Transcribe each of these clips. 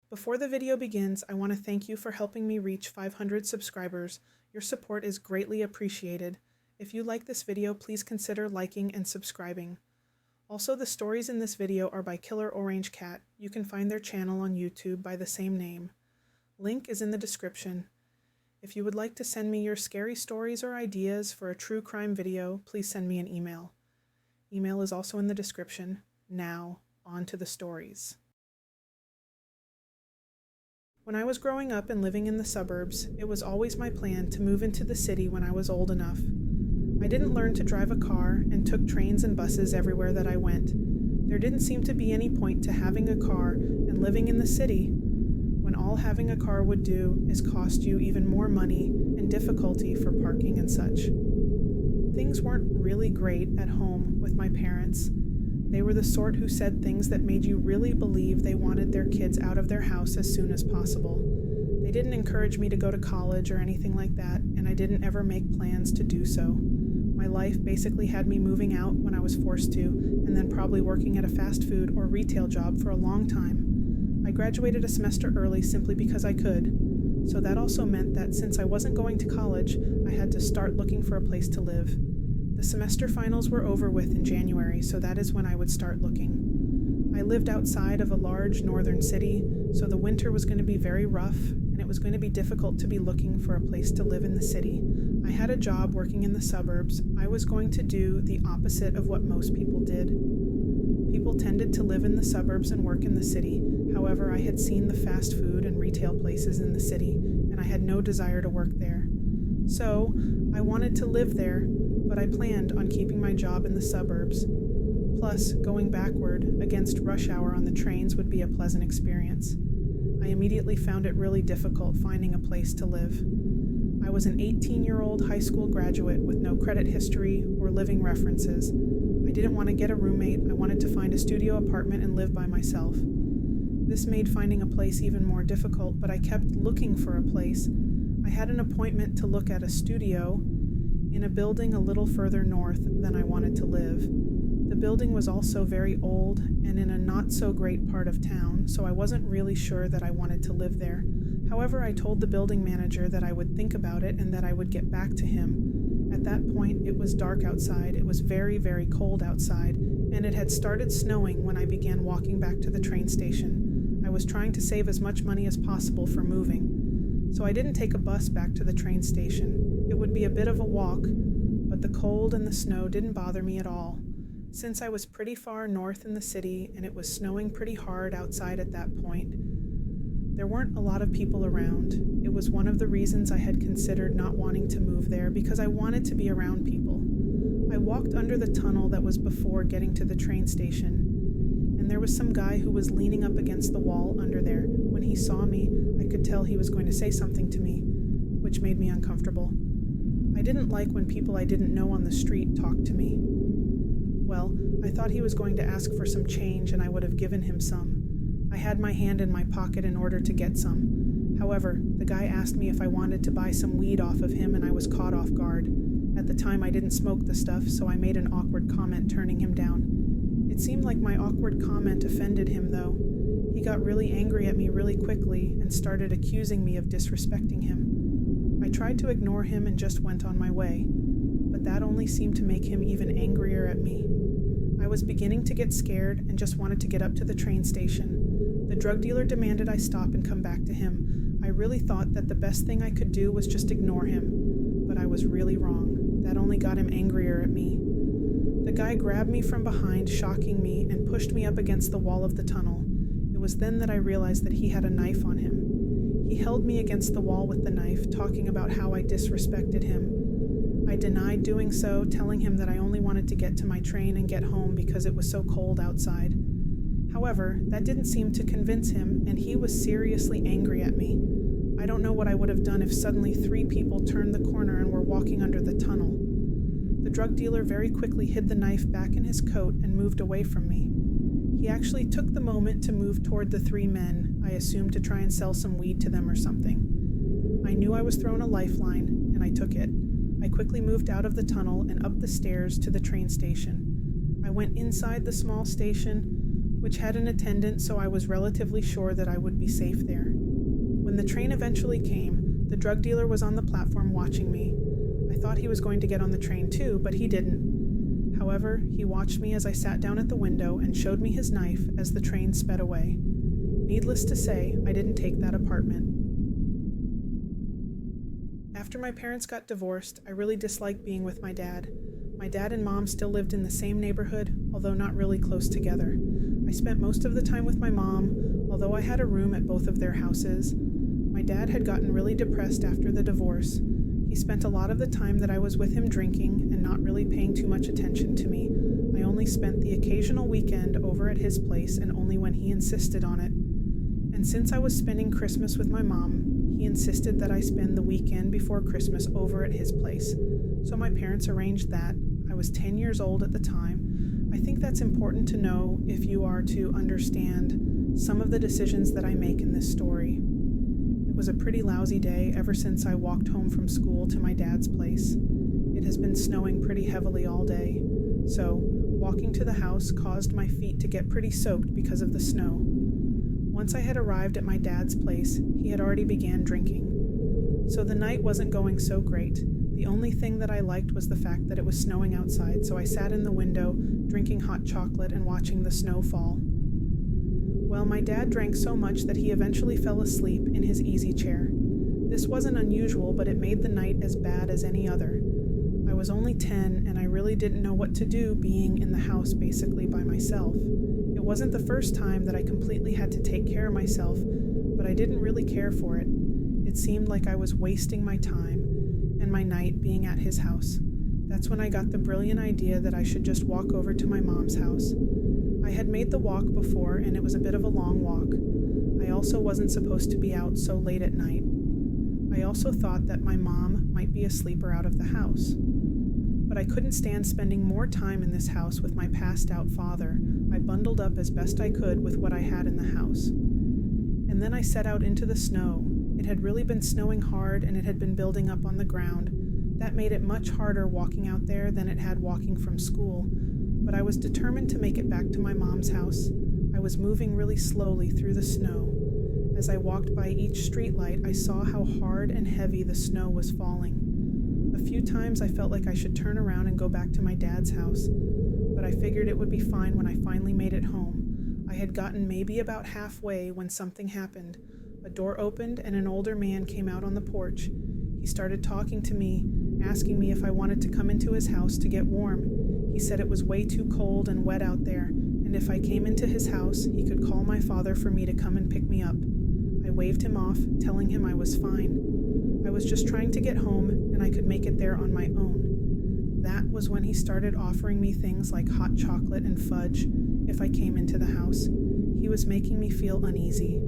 Before the video begins, I want to thank you for helping me reach 500 subscribers. Your support is greatly appreciated. If you like this video, please consider liking and subscribing. Also, the stories in this video are by KillerOrangeCat. You can find their channel on YouTube by the same name. Link is in the description. If you would like to send me your scary stories or ideas for a true crime video, please send me an email. Email is also in the description. Now, on to the stories. When I was growing up and living in the suburbs, it was always my plan to move into the city when I was old enough. I didn't learn to drive a car and took trains and buses everywhere that I went. There didn't seem to be any point to having a car and living in the city when all having a car would do is cost you even more money and difficulty for parking and such. Things weren't really great at home with my parents. They were the sort who said things that made you really believe they wanted their kids out of their house as soon as possible. They didn't encourage me to go to college or anything like that, and I didn't ever make plans to do so. My life basically had me moving out when I was forced to, and then probably working at a fast food or retail job for a long time. I graduated a semester early simply because I could, so that also meant that since I wasn't going to college, I had to start looking for a place to live. The semester finals were over with in January, so that is when I would start looking. I lived outside of a large northern city, so the winter was going to be very rough, and it was going to be difficult to be looking for a place to live in the city. I had a job working in the suburbs. I was going to do the opposite of what most people did. People tended to live in the suburbs and work in the city. However, I had seen the fast food and retail places in the city, and I had no desire to work there. So, I wanted to live there, but I planned on keeping my job in the suburbs. Plus, going backward against rush hour on the trains would be a pleasant experience. I immediately found it really difficult finding a place to live. I was an 18-year-old high school graduate with no credit history or living references. I didn't want to get a roommate. I wanted to find a studio apartment and live by myself. This made finding a place even more difficult, but I kept looking for a place. I had an appointment to look at a studio in a building a little further north than I wanted to live. The building was also very old and in a not-so-great part of town, so I wasn't really sure that I wanted to live there. However, I told the building manager that I would think about it and that I would get back to him. At that point, it was dark outside, it was very, very cold outside, and it had started snowing when I began walking back to the train station. I was trying to save as much money as possible for moving, so I didn't take a bus back to the train station. It would be a bit of a walk, but the cold and the snow didn't bother me at all. Since I was pretty far north in the city and it was snowing pretty hard outside at that point, there weren't a lot of people around. It was one of the reasons I had considered not wanting to move there, because I wanted to be around people. I walked under the tunnel that was before getting to the train station, and there was some guy who was leaning up against the wall under there. When he saw me, I could tell he was going to say something to me, which made me uncomfortable. I didn't like when people I didn't know on the street talked to me. Well, I thought he was going to ask for some change, and I would have given him some. I had my hand in my pocket in order to get some. However, the guy asked me if I wanted to buy some weed off of him, and I was caught off guard. At the time, I didn't smoke the stuff, so I made an awkward comment, turning him down. It seemed like my awkward comment offended him, though. He got really angry at me really quickly and started accusing me of disrespecting him. I tried to ignore him and just went on my way, but that only seemed to make him even angrier at me. I was beginning to get scared and just wanted to get up to the train station. The drug dealer demanded I stop and come back to him. I really thought that the best thing I could do was just ignore him, but I was really wrong. That only got him angrier at me. The guy grabbed me from behind, shocking me, and pushed me up against the wall of the tunnel. It was then that I realized that he had a knife on him. He held me against the wall with the knife, talking about how I disrespected him. I denied doing so, telling him that I only wanted to get to my train and get home because it was so cold outside. However, that didn't seem to convince him, and he was seriously angry at me. I don't know what I would have done if suddenly 3 people turned the corner and were walking under the tunnel. The drug dealer very quickly hid the knife back in his coat and moved away from me. He actually took the moment to move toward the 3 men, I assumed to try and sell some weed to them or something. I knew I was thrown a lifeline, and I took it. I quickly moved out of the tunnel and up the stairs to the train station. I went inside the small station which had an attendant, so I was relatively sure that I would be safe there. When the train eventually came, the drug dealer was on the platform watching me. I thought he was going to get on the train too, but he didn't. However, he watched me as I sat down at the window and showed me his knife as the train sped away. Needless to say, I didn't take that apartment. After my parents got divorced, I really disliked being with my dad. My dad and mom still lived in the same neighborhood, although not really close together. I spent most of the time with my mom, although I had a room at both of their houses. My dad had gotten really depressed after the divorce. He spent a lot of the time that I was with him drinking and not really paying too much attention to me. I only spent the occasional weekend over at his place and only when he insisted on it. And since I was spending Christmas with my mom, he insisted that I spend the weekend before Christmas over at his place. So my parents arranged that. I was 10 years old at the time. I think that's important to know if you are to understand some of the decisions that I make in this story. It was a pretty lousy day ever since I walked home from school to my dad's place. It has been snowing pretty heavily all day, so walking to the house caused my feet to get pretty soaked because of the snow. Once I had arrived at my dad's place, he had already began drinking. So the night wasn't going so great. The only thing that I liked was the fact that it was snowing outside, so I sat in the window, drinking hot chocolate and watching the snow fall. Well, my dad drank so much that he eventually fell asleep in his easy chair. This wasn't unusual, but it made the night as bad as any other. I was only 10, and I really didn't know what to do being in the house basically by myself. It wasn't the first time that I completely had to take care of myself, but I didn't really care for it. It seemed like I was wasting my time and my night being at his house. That's when I got the brilliant idea that I should just walk over to my mom's house. I had made the walk before, and it was a bit of a long walk. I also wasn't supposed to be out so late at night. I also thought that my mom might be asleep or out of the house. But I couldn't stand spending more time in this house with my passed-out father. I bundled up as best I could with what I had in the house. And then I set out into the snow. It had really been snowing hard, and it had been building up on the ground. That made it much harder walking out there than it had walking from school. But I was determined to make it back to my mom's house. I was moving really slowly through the snow. As I walked by each streetlight, I saw how hard and heavy the snow was falling. A few times I felt like I should turn around and go back to my dad's house, but I figured it would be fine when I finally made it home. I had gotten maybe about halfway when something happened. A door opened and an older man came out on the porch. He started talking to me, asking me if I wanted to come into his house to get warm. He said it was way too cold and wet out there, and if I came into his house, he could call my father for me to come and pick me up. I waved him off, telling him I was fine. I was just trying to get home, and I could make it there on my own. That was when he started offering me things like hot chocolate and fudge if I came into the house. He was making me feel uneasy,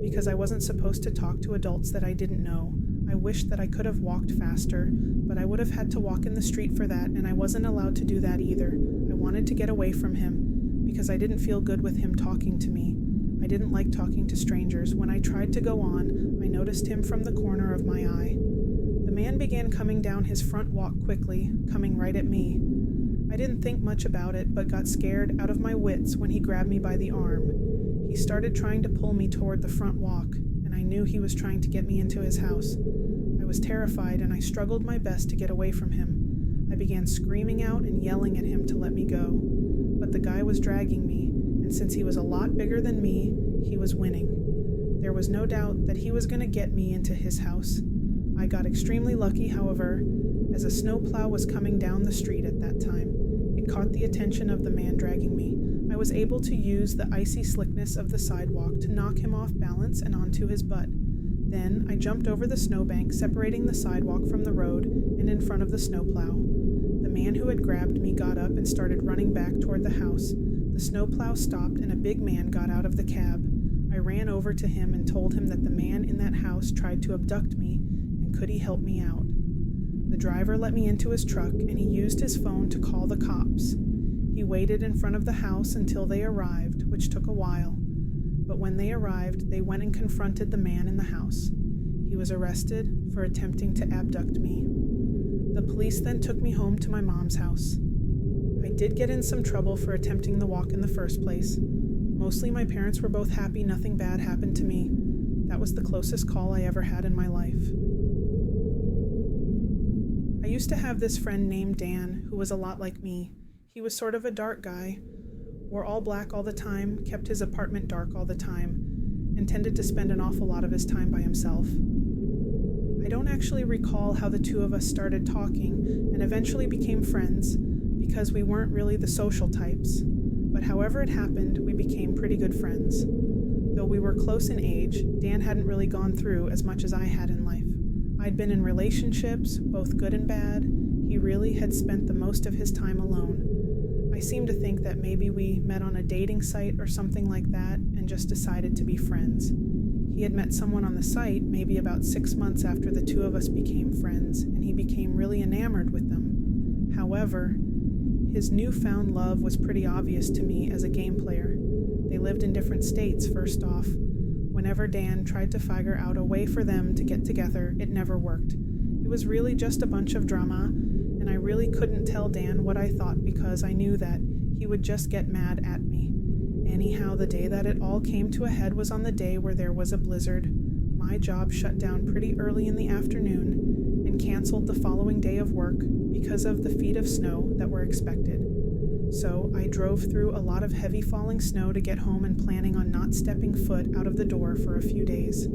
because I wasn't supposed to talk to adults that I didn't know. I wished that I could have walked faster, but I would have had to walk in the street for that, and I wasn't allowed to do that either. I wanted to get away from him, because I didn't feel good with him talking to me. I didn't like talking to strangers. When I tried to go on, I noticed him from the corner of my eye. The man began coming down his front walk quickly, coming right at me. I didn't think much about it, but got scared out of my wits when he grabbed me by the arm. He started trying to pull me toward the front walk, and I knew he was trying to get me into his house. I was terrified, and I struggled my best to get away from him. I began screaming out and yelling at him to let me go, but the guy was dragging me, and since he was a lot bigger than me, he was winning. There was no doubt that he was going to get me into his house. I got extremely lucky, however, as a snowplow was coming down the street at that time. It caught the attention of the man dragging me. I was able to use the icy slickness of the sidewalk to knock him off balance and onto his butt. Then I jumped over the snowbank, separating the sidewalk from the road and in front of the snowplow. The man who had grabbed me got up and started running back toward the house. The snowplow stopped and a big man got out of the cab. I ran over to him and told him that the man in that house tried to abduct me and could he help me out. The driver let me into his truck and he used his phone to call the cops. He waited in front of the house until they arrived, which took a while. But when they arrived, they went and confronted the man in the house. He was arrested for attempting to abduct me. The police then took me home to my mom's house. I did get in some trouble for attempting the walk in the first place. Mostly my parents were both happy nothing bad happened to me. That was the closest call I ever had in my life. I used to have this friend named Dan who was a lot like me. He was sort of a dark guy, wore all black all the time, kept his apartment dark all the time, and tended to spend an awful lot of his time by himself. I don't actually recall how the two of us started talking and eventually became friends, because we weren't really the social types. But however it happened, we became pretty good friends. Though we were close in age, Dan hadn't really gone through as much as I had in life. I'd been in relationships, both good and bad. He really had spent the most of his time alone. I seem to think that maybe we met on a dating site or something like that and just decided to be friends. He had met someone on the site maybe about 6 months after the two of us became friends, and he became really enamored with them. However, his newfound love was pretty obvious to me as a game player. They lived in different states, first off. Whenever Dan tried to figure out a way for them to get together, it never worked. It was really just a bunch of drama, and I really couldn't tell Dan what I thought because I knew that he would just get mad at me. Anyhow, the day that it all came to a head was on the day where there was a blizzard. My job shut down pretty early in the afternoon and canceled the following day of work because of the feet of snow that were expected. So I drove through a lot of heavy falling snow to get home and planning on not stepping foot out of the door for a few days.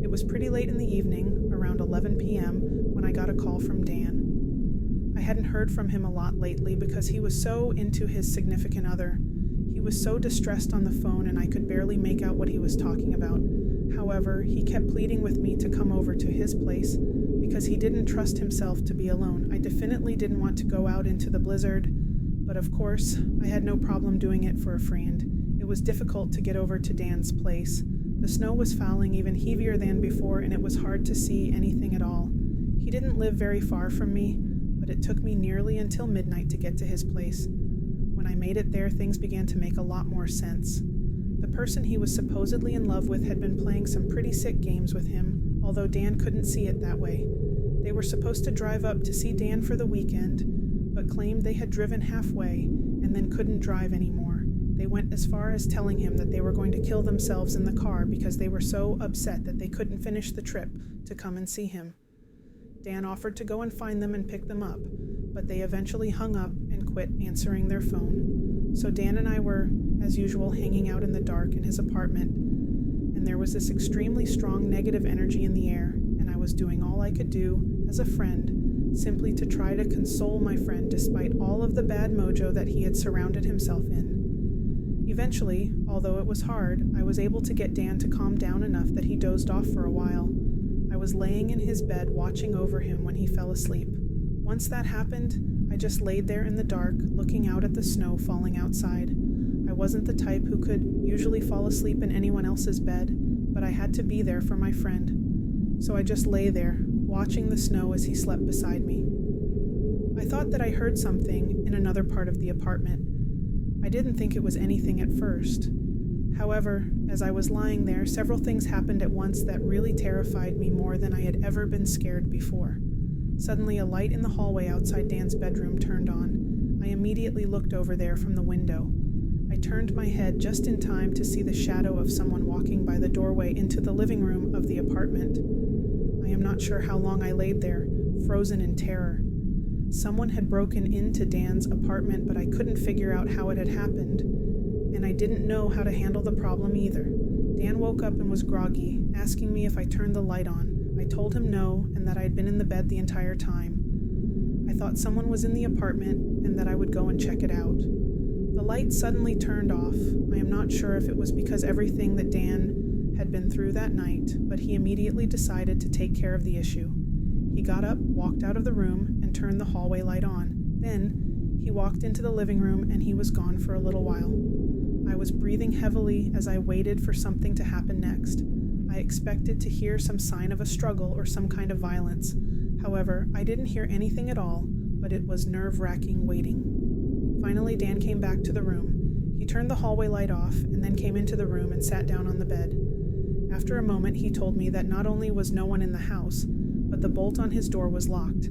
It was pretty late in the evening, around 11 p.m., when I got a call from Dan. I hadn't heard from him a lot lately because he was so into his significant other. He was so distressed on the phone and I could barely make out what he was talking about. However, he kept pleading with me to come over to his place because he didn't trust himself to be alone. I definitely didn't want to go out into the blizzard, but of course, I had no problem doing it for a friend. It was difficult to get over to Dan's place. The snow was falling even heavier than before and it was hard to see anything at all. He didn't live very far from me, but it took me nearly until midnight to get to his place. When I made it there, things began to make a lot more sense. The person he was supposedly in love with had been playing some pretty sick games with him, although Dan couldn't see it that way. They were supposed to drive up to see Dan for the weekend, but claimed they had driven halfway and then couldn't drive anymore. They went as far as telling him that they were going to kill themselves in the car because they were so upset that they couldn't finish the trip to come and see him. Dan offered to go and find them and pick them up, but they eventually hung up and quit answering their phone. So Dan and I were, as usual, hanging out in the dark in his apartment, and there was this extremely strong negative energy in the air, and I was doing all I could do as a friend, simply to try to console my friend despite all of the bad mojo that he had surrounded himself in. Eventually, although it was hard, I was able to get Dan to calm down enough that he dozed off for a while. I was laying in his bed watching over him when he fell asleep. Once that happened, I just laid there in the dark, looking out at the snow falling outside. I wasn't the type who could usually fall asleep in anyone else's bed, but I had to be there for my friend. So I just lay there, watching the snow as he slept beside me. I thought that I heard something in another part of the apartment. I didn't think it was anything at first. However, as I was lying there, several things happened at once that really terrified me more than I had ever been scared before. Suddenly, a light in the hallway outside Dan's bedroom turned on. I immediately looked over there from the window. I turned my head just in time to see the shadow of someone walking by the doorway into the living room of the apartment. I am not sure how long I laid there, frozen in terror. Someone had broken into Dan's apartment, but I couldn't figure out how it had happened, and I didn't know how to handle the problem either. Dan woke up and was groggy, asking me if I turned the light on. I told him no, and that I had been in the bed the entire time. I thought someone was in the apartment, and that I would go and check it out. The light suddenly turned off. I am not sure if it was because everything that Dan had been through that night, but he immediately decided to take care of the issue. He got up, walked out of the room, and turned the hallway light on. Then, he walked into the living room, and he was gone for a little while. I was breathing heavily as I waited for something to happen next. I expected to hear some sign of a struggle or some kind of violence. However, I didn't hear anything at all, but it was nerve-wracking waiting. Finally, Dan came back to the room. He turned the hallway light off and then came into the room and sat down on the bed. After a moment, he told me that not only was no one in the house, but the bolt on his door was locked.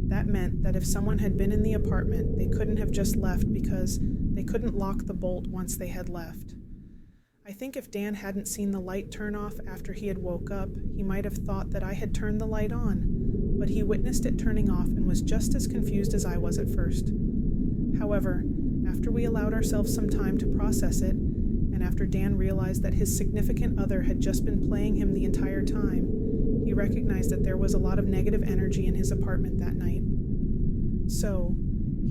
That meant that if someone had been in the apartment, they couldn't have just left because they couldn't lock the bolt once they had left. I think if Dan hadn't seen the light turn off after he had woke up, he might have thought that I had turned the light on, but he witnessed it turning off and was just as confused as I was at first. However, after we allowed ourselves some time to process it, and after Dan realized that his significant other had just been playing him the entire time, he recognized that there was a lot of negative energy in his apartment that night. So,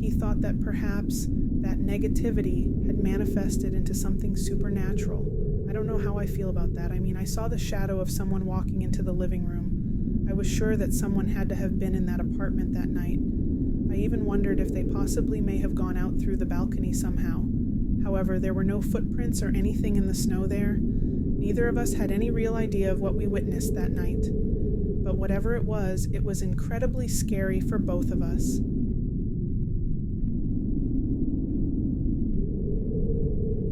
he thought that perhaps that negativity had manifested into something supernatural. I don't know how I feel about that. I mean, I saw the shadow of someone walking into the living room. I was sure that someone had to have been in that apartment that night. I even wondered if they possibly may have gone out through the balcony somehow. However, there were no footprints or anything in the snow there. Neither of us had any real idea of what we witnessed that night. But whatever it was incredibly scary for both of us.